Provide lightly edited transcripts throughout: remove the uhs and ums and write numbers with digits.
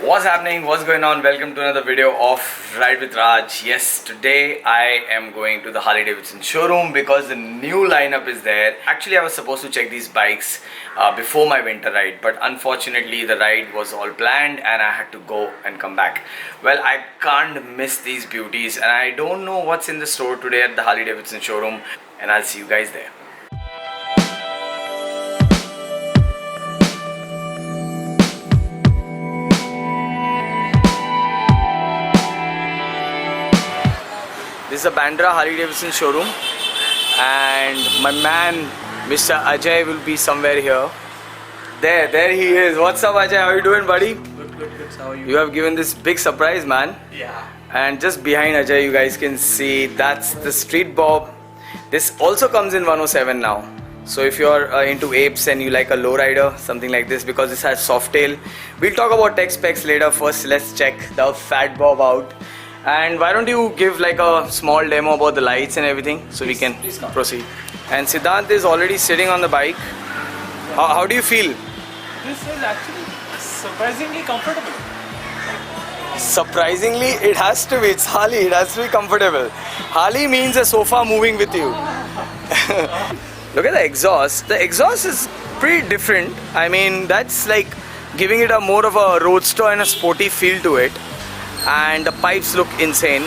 What's happening? What's going on? Welcome to another video of Ride with Raj. Yes, today I am going to the Harley Davidson showroom because the new lineup is there. Actually, I was supposed to check these bikes before my winter ride, but unfortunately the ride was all planned and I had to go and come back. Well, I can't miss these beauties and I don't know what's in the store today at the Harley Davidson showroom, and I'll see you guys there. This is a Bandra Harley Davidson showroom and my man Mr. Ajay will be somewhere here. There he is. What's up, Ajay? How are you doing, buddy? Good. How are you? You have given this big surprise, man. Yeah. And just behind Ajay, you guys can see that's the Street Bob. This also comes in 107 now. So if you're into apes and you like a lowrider, something like this, because this has soft tail. We'll talk about tech specs later. First, let's check the Fat Bob out. And why don't you give like a small demo about the lights and everything so we can proceed. And Siddhant is already sitting on the bike. How do you feel? This is actually surprisingly comfortable. Surprisingly, it has to be. It's Harley. It has to be comfortable. Harley means a sofa moving with you. Look at the exhaust. The exhaust is pretty different. I mean, that's like giving it a more of a roadster and a sporty feel to it. And the pipes look insane.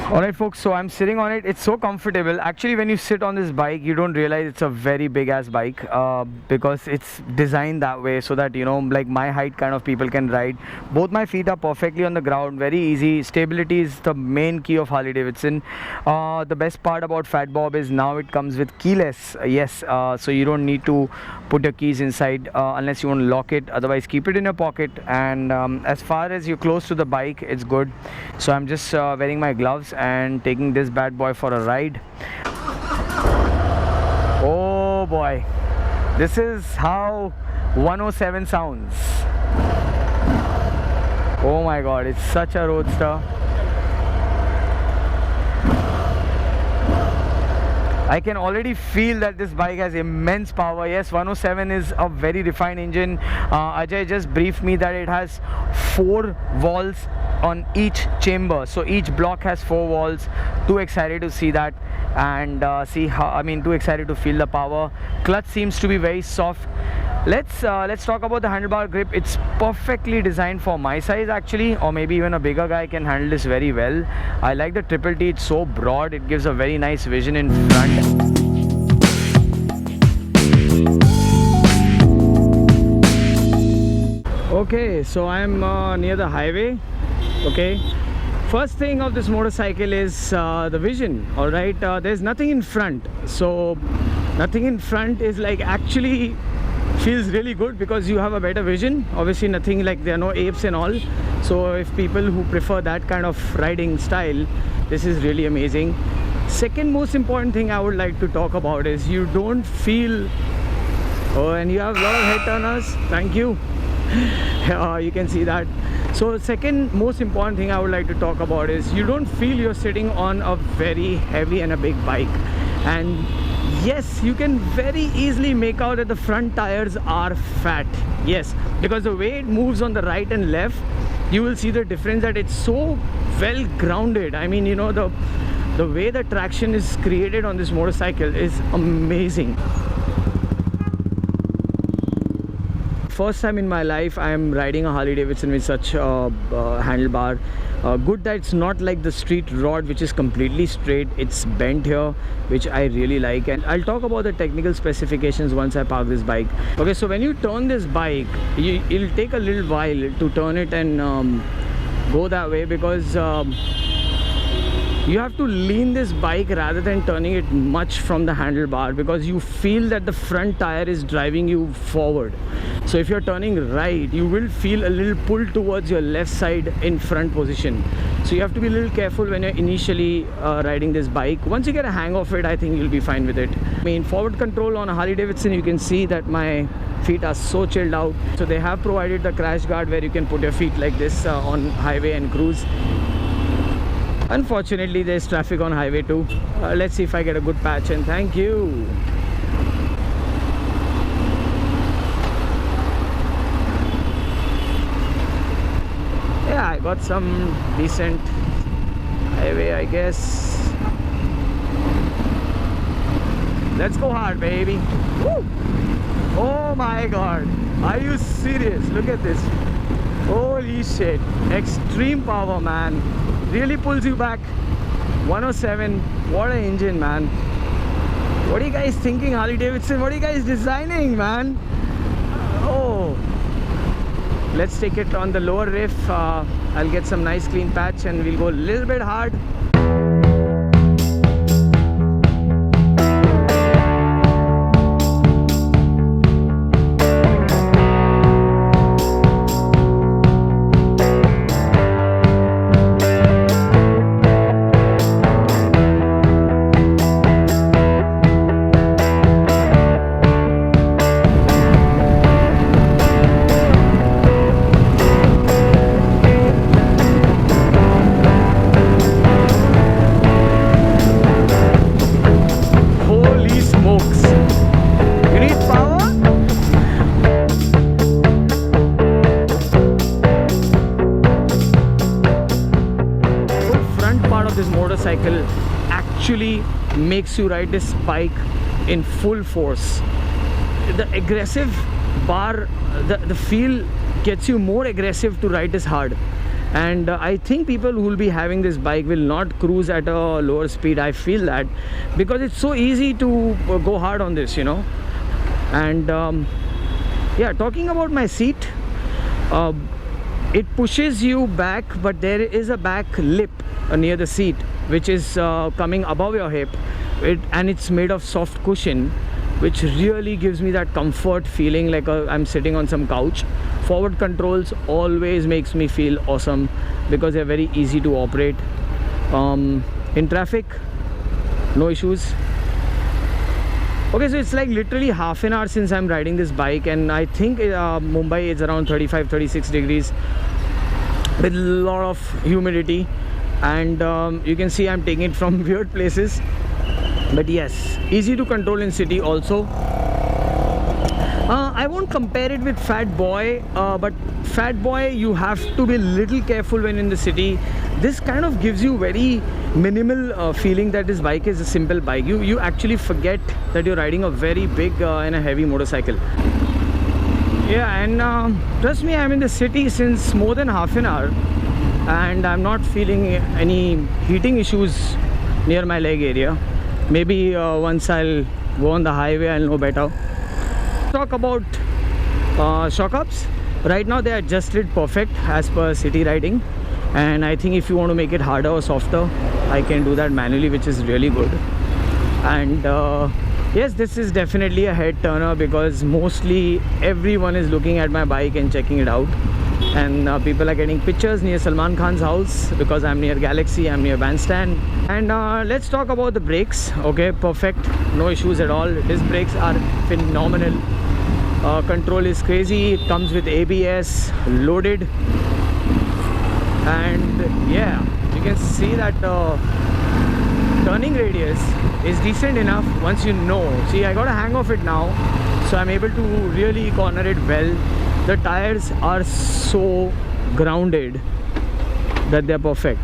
Alright folks, so I'm sitting on it. It's so comfortable. Actually, when you sit on this bike, you don't realize it's a very big ass bike because it's designed that way so that, you know, like my height kind of people can ride. Both my feet are perfectly on the ground, very easy. Stability is the main key of Harley Davidson. The best part about Fat Bob is now it comes with keyless. Yes, so you don't need to put your keys inside unless you want to lock it. Otherwise, keep it in your pocket. And as far as you're close to the bike, it's good. So I'm just wearing my gloves and taking this bad boy for a ride. Oh boy, this is how 107 sounds. Oh my god, it's such a roadster. I can already feel that this bike has immense power. Yes, 107 is a very refined engine. Ajay just briefed me that it has 4 walls on each chamber, so each block has 4 walls. Too excited to see that and too excited to feel the power. Clutch seems to be very soft. Let's talk about the handlebar grip. It's perfectly designed for my size actually, or maybe even a bigger guy can handle this very well. I like the triple T. It's so broad, it gives a very nice vision in front. Okay, so I'm near the highway. Okay, first thing of this motorcycle is the vision. All right, there's nothing in front, so nothing in front is like actually feels really good because you have a better vision. Obviously nothing like there are no apes and all, so if people who prefer that kind of riding style, this is really amazing. Second most important thing I would like to talk about is you don't feel, oh, and you have a lot of head turners, thank you. You can see that. So second most important thing I would like to talk about is you don't feel you're sitting on a very heavy and a big bike. And yes, you can very easily make out that the front tires are fat. Yes, because the way it moves on the right and left, you will see the difference, that it's so well grounded. I mean, you know, the way the traction is created on this motorcycle is amazing. First time in my life I am riding a Harley Davidson with such a handlebar. Good that it's not like the street rod which is completely straight, it's bent here, which I really like. And I'll talk about the technical specifications once I park this bike. Okay, so when you turn this bike, it'll take a little while to turn it and go that way because you have to lean this bike rather than turning it much from the handlebar, because you feel that the front tire is driving you forward. So if you're turning right, you will feel a little pull towards your left side in front position. So you have to be a little careful when you're initially riding this bike. Once you get a hang of it, I think you'll be fine with it. I mean, forward control on a Harley Davidson, you can see that my feet are so chilled out. So they have provided the crash guard where you can put your feet like this on highway and cruise. Unfortunately, there's traffic on highway too. Let's see if I get a good patch, and thank you. Yeah, I got some decent highway, I guess. Let's go hard, baby. Woo! Oh my god, are you serious? Look at this. Holy shit, extreme power, man. Really pulls you back. 107, what an engine, man. What are you guys thinking, Harley Davidson? What are you guys designing, man? Oh, let's take it on the lower riff. I'll get some nice clean patch and we'll go a little bit hard. Motorcycle actually makes you ride this bike in full force. The aggressive bar, the feel gets you more aggressive to ride this hard. And I think people who will be having this bike will not cruise at a lower speed. I feel that because it's so easy to go hard on this, you know. And yeah, talking about my seat, it pushes you back, but there is a back lip near the seat which is coming above your hip, and it's made of soft cushion, which really gives me that comfort feeling like I'm sitting on some couch. Forward controls always makes me feel awesome because they're very easy to operate. In traffic, no issues. Okay, so it's like literally half an hour since I'm riding this bike, and I think Mumbai is around 35-36 degrees with a lot of humidity. And you can see I'm taking it from weird places, but yes, easy to control in city also. I won't compare it with Fat Boy, but Fat Boy you have to be a little careful when in the city. This kind of gives you very minimal feeling that this bike is a simple bike. You actually forget that you're riding a very big and a heavy motorcycle. Yeah, and trust me, I'm in the city since more than half an hour, and I'm not feeling any heating issues near my leg area. Maybe once I'll go on the highway, I'll know better. Talk about shock ups. Right now they are adjusted perfect as per city riding, and I think if you want to make it harder or softer, I can do that manually, which is really good. And yes, this is definitely a head turner because mostly everyone is looking at my bike and checking it out. And people are getting pictures near Salman Khan's house because I'm near Galaxy, I'm near Bandstand. And let's talk about the brakes. Okay, perfect, no issues at all. Disc brakes are phenomenal. Control is crazy. It comes with ABS loaded, and yeah, you can see that turning radius is decent enough once you know. See, I got a hang of it now, so I'm able to really corner it well. The tires are so grounded that they're perfect.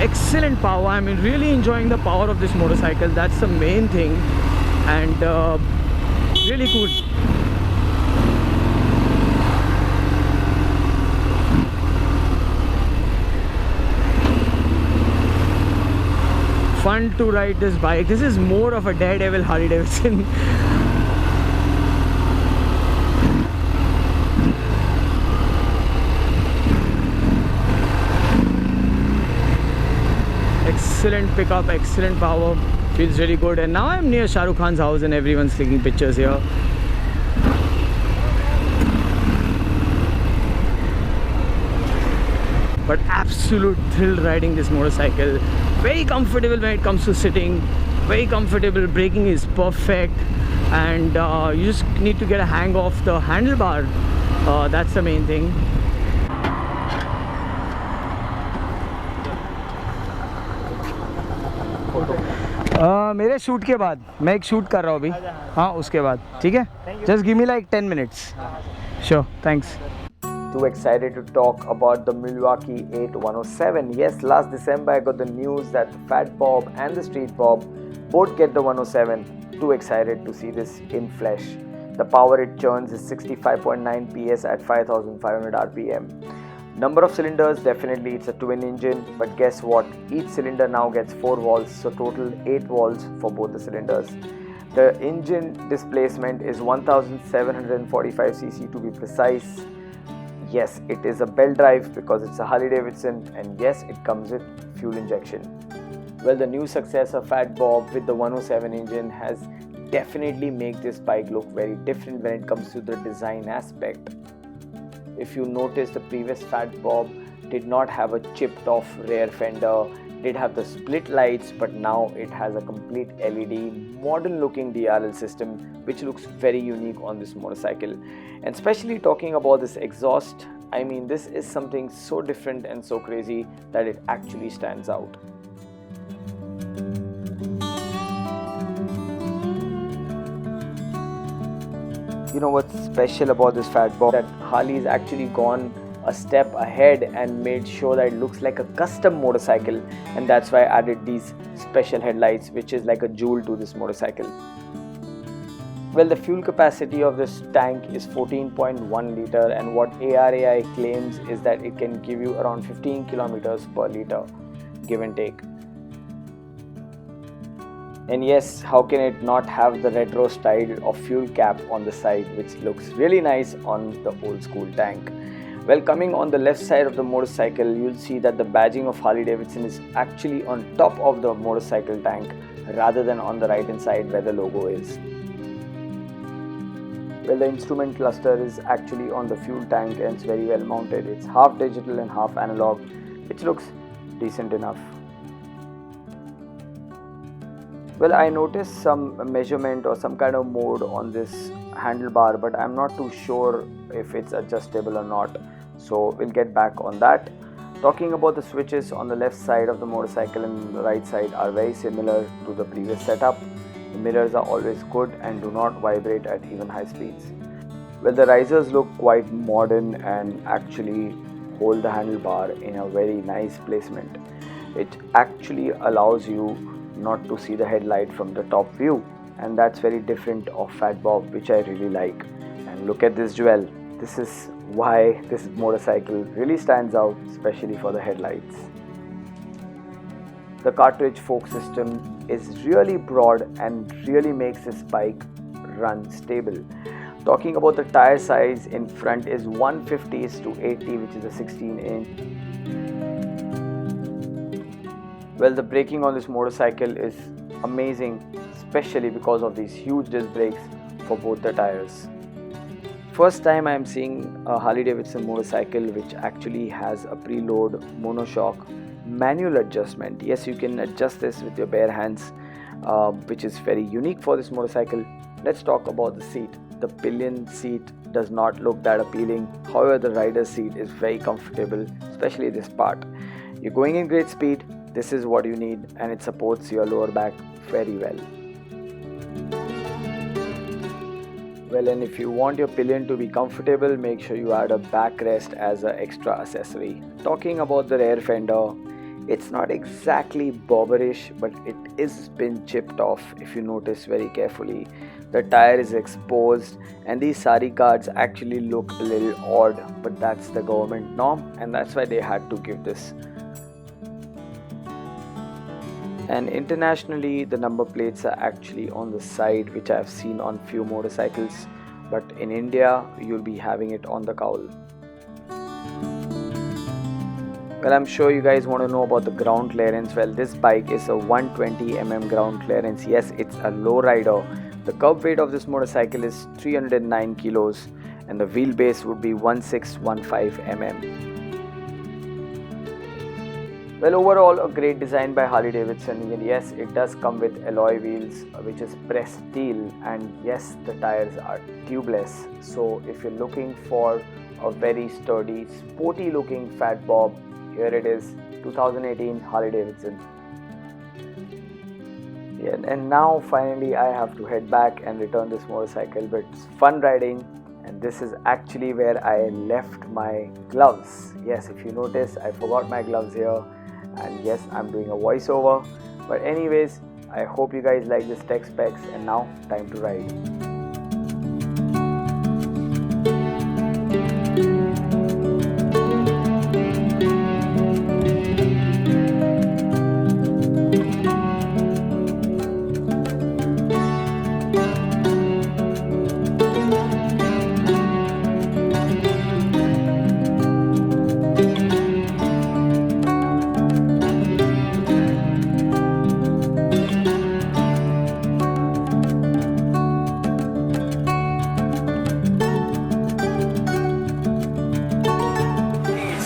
Excellent power. I mean, really enjoying the power of this motorcycle. That's the main thing, and really cool. Fun to ride this bike. This is more of a daredevil Harley Davidson. Excellent pickup, excellent power, feels really good. And now I'm near Shah Rukh Khan's house and everyone's clicking pictures here. But absolute thrill riding this motorcycle. Very comfortable when it comes to sitting. very comfortable, braking is perfect, and you just need to get a hang of the handlebar. That's the main thing. मेरे shoot के बाद मैं एक shoot कर रहा हूँ अभी, हाँ उसके बाद ठीक है. Just give me like 10 minutes. Sure, thanks. Too excited to talk about the Milwaukee 8107. Yes, last December I got the news that the Fat Bob and the Street Bob both get the 107. Too excited to see this in flesh. The power it churns is 65.9 PS at 5500 RPM. Number of cylinders, definitely it's a twin engine, but guess what? Each cylinder now gets 4 valves, so total 8 valves for both the cylinders. The engine displacement is 1745cc to be precise. Yes, it is a belt drive because it's a Harley Davidson, and yes, it comes with fuel injection. Well, the new success of Fat Bob with the 107 engine has definitely made this bike look very different when it comes to the design aspect. If you notice, the previous Fat Bob did not have a chipped off rear fender, did have the split lights, but now it has a complete LED modern looking DRL system which looks very unique on this motorcycle. And especially talking about this exhaust, I mean, this is something so different and so crazy that it actually stands out. You know what's special about this Fat Bob? That Harley's actually gone a step ahead and made sure that it looks like a custom motorcycle, and that's why I added these special headlights, which is like a jewel to this motorcycle. Well, the fuel capacity of this tank is 14.1 liter, and what ARAI claims is that it can give you around 15 kilometers per liter, give and take. And yes, how can it not have the retro style of fuel cap on the side, which looks really nice on the old school tank. Well, coming on the left side of the motorcycle, you'll see that the badging of Harley Davidson is actually on top of the motorcycle tank rather than on the right hand side where the logo is. Well, the instrument cluster is actually on the fuel tank and it's very well mounted. It's half digital and half analog, which looks decent enough. Well, I noticed some measurement or some kind of mode on this handlebar, but I'm not too sure if it's adjustable or not. So we'll get back on that. Talking about the switches on the left side of the motorcycle and the right side are very similar to the previous setup. The mirrors are always good and do not vibrate at even high speeds. Well, the risers look quite modern and actually hold the handlebar in a very nice placement. It actually allows you not to see the headlight from the top view, and that's very different of Fat Bob, which I really like. And look at this jewel. This is why this motorcycle really stands out, especially for the headlights. The cartridge fork system is really broad and really makes this bike run stable. Talking about the tire size, in front is 150:80, which is a 16-inch. Well, the braking on this motorcycle is amazing, especially because of these huge disc brakes for both the tires. First time I am seeing a Harley Davidson motorcycle which actually has a preload monoshock manual adjustment. Yes, you can adjust this with your bare hands, which is very unique for this motorcycle. Let's talk about the seat. The pillion seat does not look that appealing. However, the rider's seat is very comfortable, especially this part. You're going in great speed. This is what you need, and it supports your lower back very well. Well, and if you want your pillion to be comfortable, make sure you add a backrest as an extra accessory. Talking about the rear fender, it's not exactly bobberish, but it is been chipped off if you notice very carefully. The tire is exposed, and these sari cards actually look a little odd, but that's the government norm, and that's why they had to give this. And internationally, the number plates are actually on the side, which I have seen on few motorcycles, but in India you'll be having it on the cowl. Well, I'm sure you guys want to know about the ground clearance. Well, this bike is a 120mm ground clearance. Yes, it's a low rider. The curb weight of this motorcycle is 309 kilos and the wheelbase would be 1615mm. Well, overall a great design by Harley Davidson. And yes, it does come with alloy wheels, which is pressed steel, and yes, the tires are tubeless. So if you're looking for a very sturdy, sporty looking fat bob, here it is, 2018 Harley Davidson. Yeah, and now finally I have to head back and return this motorcycle, but it's fun riding. And this is actually where I left my gloves. Yes, if you notice, I forgot my gloves here, and yes, I'm doing a voiceover. But anyways, I hope you guys like this tech specs, and now time to ride.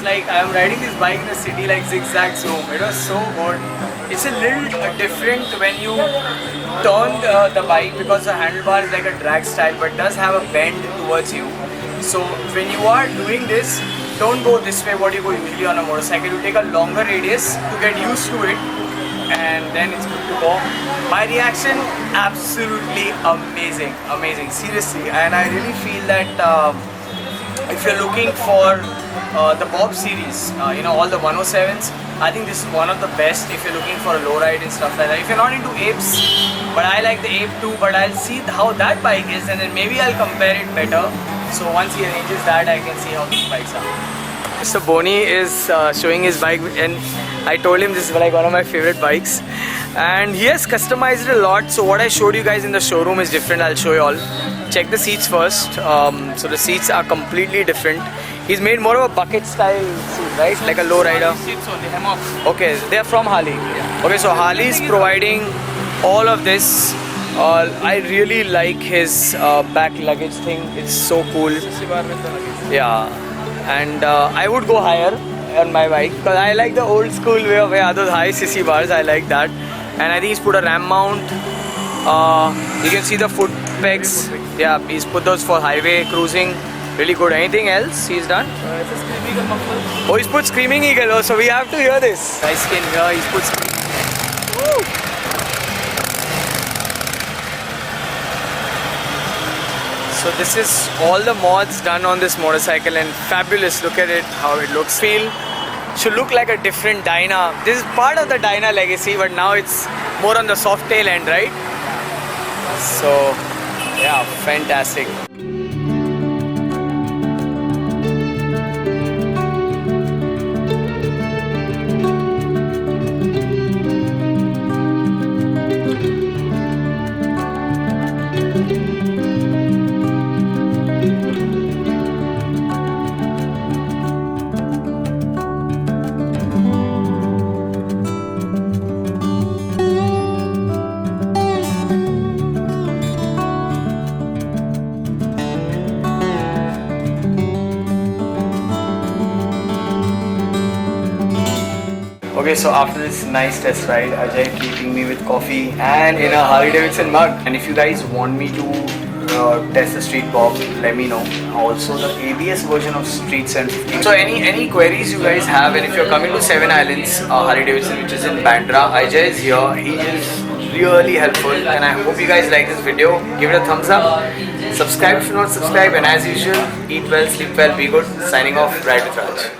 Like I am riding this bike in the city like zigzag zoom. It was so good. It's a little different when you turn the bike, because the handlebar is like a drag style but does have a bend towards you. So when you are doing this, don't go this way what you go usually on a motorcycle. You take a longer radius to get used to it, and then it's good to go. My reaction, absolutely amazing, amazing, seriously. And I really feel that if you're looking for the Bob series, all the 107s, I think this is one of the best if you're looking for a low ride and stuff like that. If you're not into apes, but I like the ape too, but I'll see how that bike is, and then maybe I'll compare it better. So once he arranges that, I can see how these bikes are. Mr. Boni is showing his bike, and I told him this is like one of my favorite bikes, and he has customized it a lot. So what I showed you guys in the showroom is different. I'll show you all. Check the seats first. So the seats are completely different. He's made more of a bucket style seat, right? Like a low rider. Okay, they're from Harley. Yeah. Okay, so Harley is providing all of this. I really like his back luggage thing. It's so cool. Yeah, and I would go higher on my bike because I like the old school way of those high CC bars. I like that, and I think he's put a ram mount. You can see the foot pegs. Yeah, he's put those for highway cruising. Really good. Anything else he's done? It's a Screaming Eagle muffler. Oh, he's put Screaming Eagle. Oh, so we have to hear this. Guys can hear. He's put. Woo! So this is all the mods done on this motorcycle, and fabulous. Look at it, how it looks. Feel should look like a different Dyna. This is part of the Dyna legacy, but now it's more on the soft tail end, right? So yeah, fantastic. Okay, so after this nice test ride, Ajay treating me with coffee and in a Harley Davidson mug. And if you guys want me to test the Street Bob, let me know. Also the ABS version of Street 750. So any queries you guys have, and if you're coming to Seven Islands, Harley Davidson, which is in Bandra, Ajay is here. He is really helpful, and I hope you guys like this video. Give it a thumbs up. Subscribe if you're not subscribed, and as usual, eat well, sleep well, be good. Signing off, Ride with Raj.